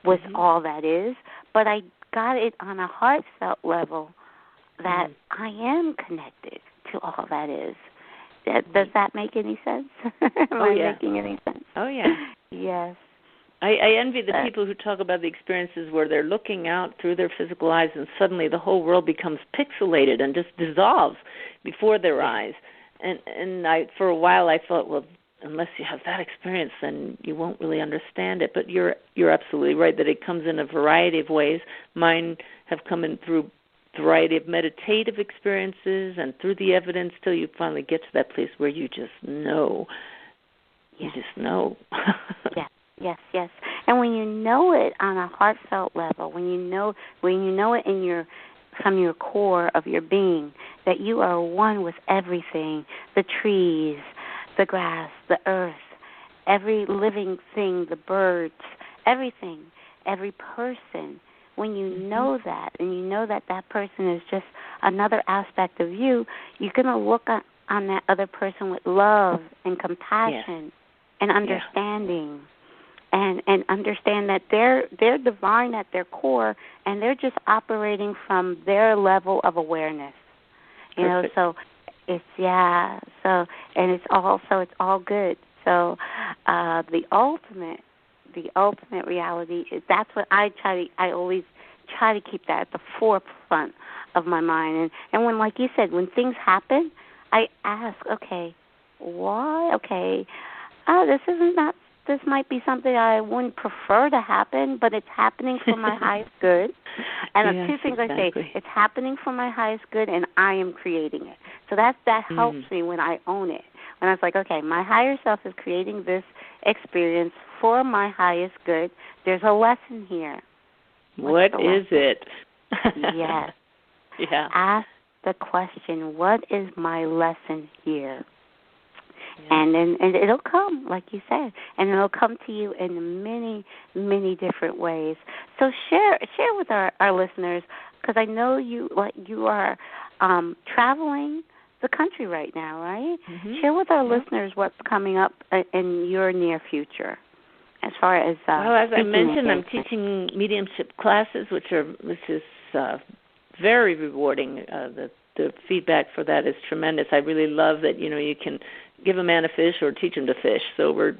with all that is, but I got it on a heartfelt level that I am connected to all that is. Does that make any sense? Am I making any sense? Oh, yeah. Yes. I envy the people who talk about the experiences where they're looking out through their physical eyes and suddenly the whole world becomes pixelated and just dissolves before their eyes. And for a while I thought, well, unless you have that experience, then you won't really understand it. But you're absolutely right that it comes in a variety of ways. Mine have come in through a variety of meditative experiences and through the evidence till you finally get to that place where you just know. You just know. Yes. And when you know it on a heartfelt level, when you know it from your core of your being, that you are one with everything, the trees, the grass, the earth, every living thing, the birds, everything, every person, when you know that and you know that that person is just another aspect of you, you're going to look on that other person with love and compassion and understanding and understand that they're divine at their core and they're just operating from their level of awareness. So it's and it's all good. So the ultimate reality is that's what I always try to keep that at the forefront of my mind. And when, like you said, when things happen, I ask, okay, why? Okay, this might be something I wouldn't prefer to happen, but it's happening for my highest good. And the two things I say, it's happening for my highest good, and I am creating it. So that helps me when I own it. When I was like, okay, my higher self is creating this experience for my highest good. There's a lesson here. What is it? Yes. Yeah. Ask the question, what is my lesson here? And then it'll come, like you said, and it'll come to you in many, many different ways. So share with our listeners, because I know you are traveling the country right now, right? Mm-hmm. Share with our listeners what's coming up in your near future, as far as well, as I mentioned, I'm teaching mediumship classes, which is very rewarding. The feedback for that is tremendous. I really love that, you can give a man a fish or teach him to fish. So we're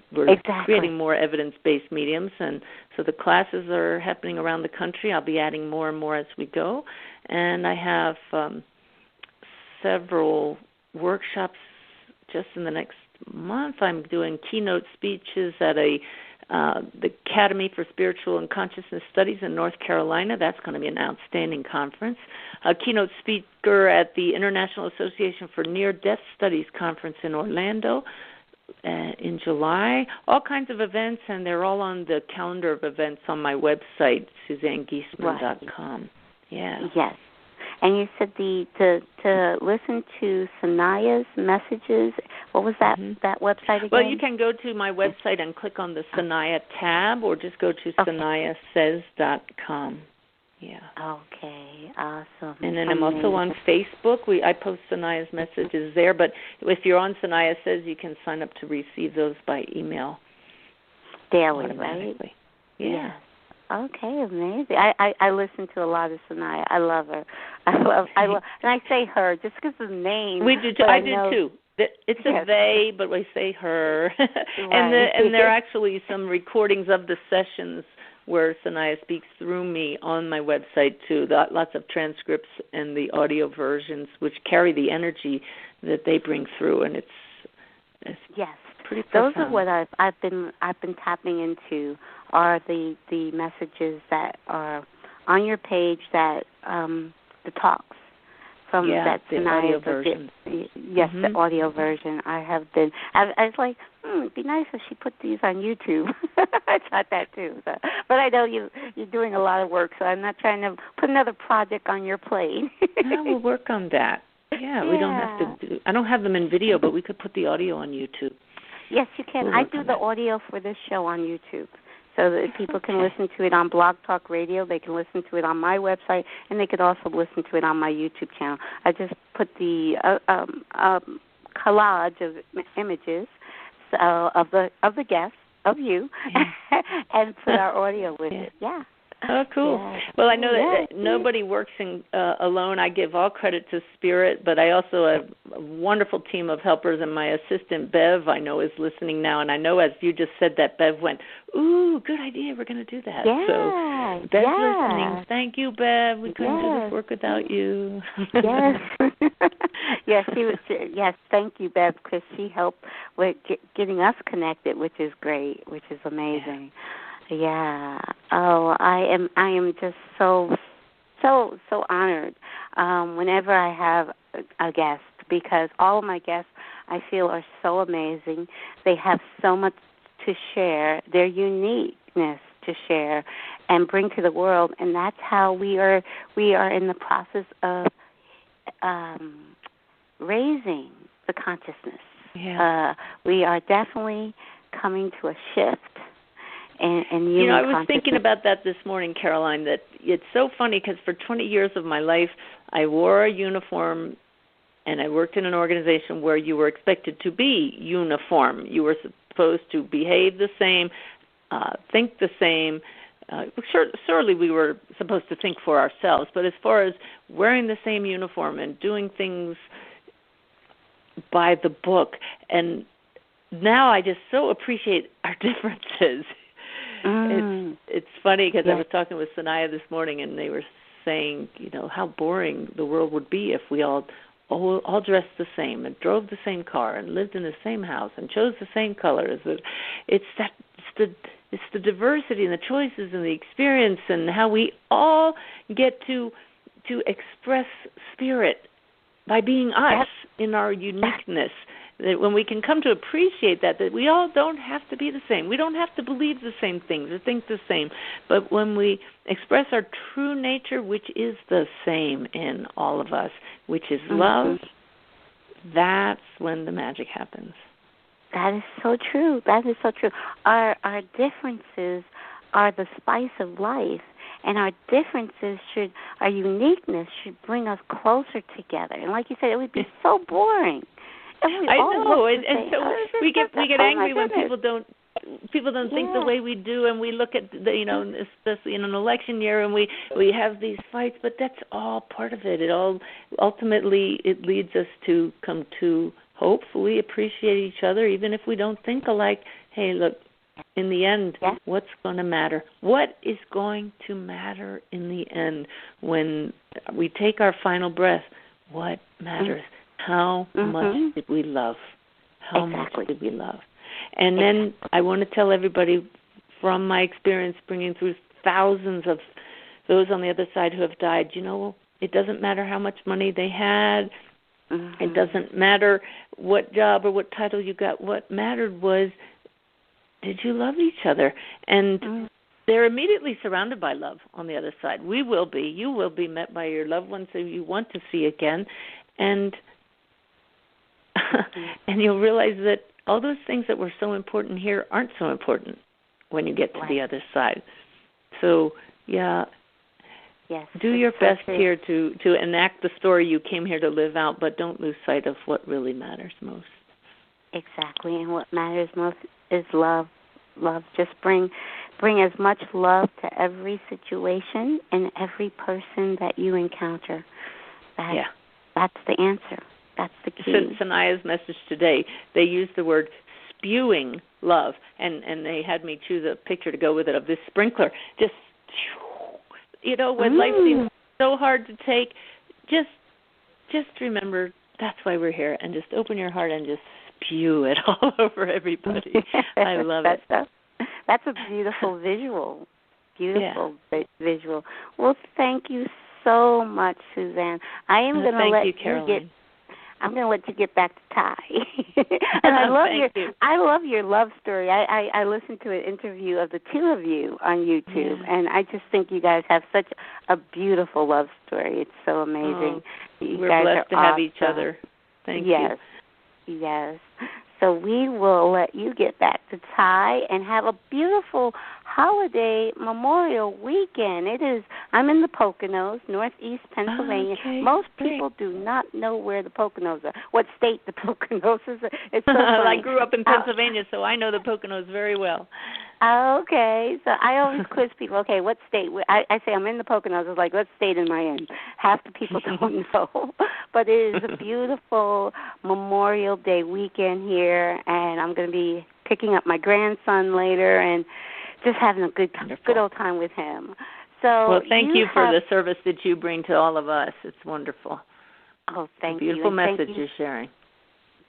creating more evidence-based mediums, and so the classes are happening around the country. I'll be adding more and more as we go. And I have several workshops just in the next month. I'm doing keynote speeches at the Academy for Spiritual and Consciousness Studies in North Carolina. That's going to be an outstanding conference. A keynote speaker at the International Association for Near-Death Studies conference in Orlando in July. All kinds of events, and they're all on the calendar of events on my website, SuzanneGiesemann.com. Yeah. Yes. And you said to listen to Sanaya's messages. What was that website again? Well, you can go to my website and click on the Sanaya tab, or just go to SanayaSays.com. Yeah. Okay. Awesome. And then I'm also on Facebook. I post Sanaya's messages there, but if you're on Sanaya Says, you can sign up to receive those by email. Daily, right? Yeah. Yes. Okay, amazing. I listen to a lot of Sanaya. I love her. And I say her just because of the name. We do. I do too. It's a they, but we say her. Right. And there are actually some recordings of the sessions where Sanaya speaks through me on my website too. Lots of transcripts and the audio versions, which carry the energy that they bring through, and it's yes. pretty profound. Those are what I've been tapping into, are the messages that are on your page, that the talks from that the audio version. Yes, the audio version. I was like, it'd be nice if she put these on YouTube. I thought that too. So, but I know you're doing a lot of work, so I'm not trying to put another project on your plate. No, we'll work on that. Yeah, we don't have to I don't have them in video, but we could put the audio on YouTube. Yes, you can. I do the audio for this show on YouTube, so that people can listen to it on Blog Talk Radio. They can listen to it on my website, and they could also listen to it on my YouTube channel. I just put the collage of images of the guests, of you, and put our audio with it. Yeah. Oh, cool. Yeah. Well, I know that nobody works alone. I give all credit to Spirit, but I also have a wonderful team of helpers, and my assistant, Bev, I know is listening now, and I know as you just said that, Bev went, ooh, good idea, we're going to do that. Yeah. So Bev's listening. Thank you, Bev. We couldn't do this work without you. Yes. Yes, yes, thank you, Bev, because she helped with getting us connected, which is great, which is amazing. Yeah. Oh, I am just so honored whenever I have a guest, because all of my guests I feel are so amazing. They have so much to share, their uniqueness to share and bring to the world, and that's how we are in the process of raising the consciousness. Yeah. We are definitely coming to a shift. And I was thinking about that this morning, Caroline, that it's so funny because for 20 years of my life, I wore a uniform and I worked in an organization where you were expected to be uniform. You were supposed to behave the same, think the same. Surely we were supposed to think for ourselves, but as far as wearing the same uniform and doing things by the book, and now I just so appreciate our differences. It's funny because I was talking with Sanaya this morning, and they were saying, how boring the world would be if we all dressed the same and drove the same car and lived in the same house and chose the same colors. It's the diversity and the choices and the experience and how we all get to express spirit by being us in our uniqueness. That when we can come to appreciate that we all don't have to be the same. We don't have to believe the same things or think the same. But when we express our true nature, which is the same in all of us, which is love, that's when the magic happens. That is so true. That is so true. Our differences are the spice of life, and our differences our uniqueness should bring us closer together. And like you said, it would be so boring. I know, and so we get angry when people don't people don't think the way we do, and we look at especially in an election year, and we have these fights, but that's all part of it. It all ultimately it leads us to come to hopefully appreciate each other, even if we don't think alike. Hey, look, in the end, what's going to matter? What is going to matter in the end when we take our final breath? What matters? How much did we love? How much did we love? And then I want to tell everybody from my experience bringing through thousands of those on the other side who have died, it doesn't matter how much money they had. It doesn't matter what job or what title you got. What mattered was, did you love each other? And they're immediately surrounded by love on the other side. We will be. You will be met by your loved ones who you want to see again. And and you'll realize that all those things that were so important here aren't so important when you get to the other side. So, do your best here to enact the story you came here to live out, but don't lose sight of what really matters most. Exactly, and what matters most is love. Love. Just bring as much love to every situation and every person that you encounter. That's the answer. That's the key. Sanaya's message today, they used the word spewing love, and they had me choose a picture to go with it of this sprinkler. Just, when life seems so hard to take, just remember that's why we're here, and just open your heart and just spew it all over everybody. I love it. That's a beautiful visual. Beautiful visual. Well, thank you so much, Suzanne. I am going to let you Caroline. I'm going to let you get back to Ty. And I love your love story. I listened to an interview of the two of you on YouTube, and I just think you guys have such a beautiful love story. It's so amazing. We're blessed to have each other. Thank you. Yes. So we will let you get back to Ty and have a beautiful holiday Memorial weekend. I'm in the Poconos, northeast Pennsylvania. Most people do not know where the Poconos are, what state the Poconos is. It's so funny. I grew up in Pennsylvania, so I know the Poconos very well. Okay, so I always quiz people. Okay, what state? I say I'm in the Poconos. It's like, what state am I in? Half the people don't know, but it is a beautiful Memorial Day weekend here, and I'm going to be picking up my grandson later and just having a good old time with him. So, well, thank you for the service that you bring to all of us. It's wonderful. Oh, thank you. Beautiful message you're sharing.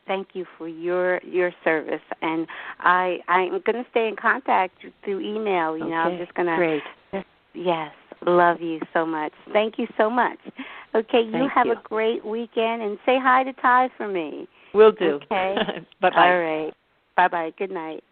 Thank you for your service, and I'm going to stay in contact through email. I'm just going to. Great. Yes, love you so much. Thank you so much. Okay, you have a great weekend, and say hi to Ty for me. Will do. Okay. Bye-bye. All right. Bye-bye. Good night.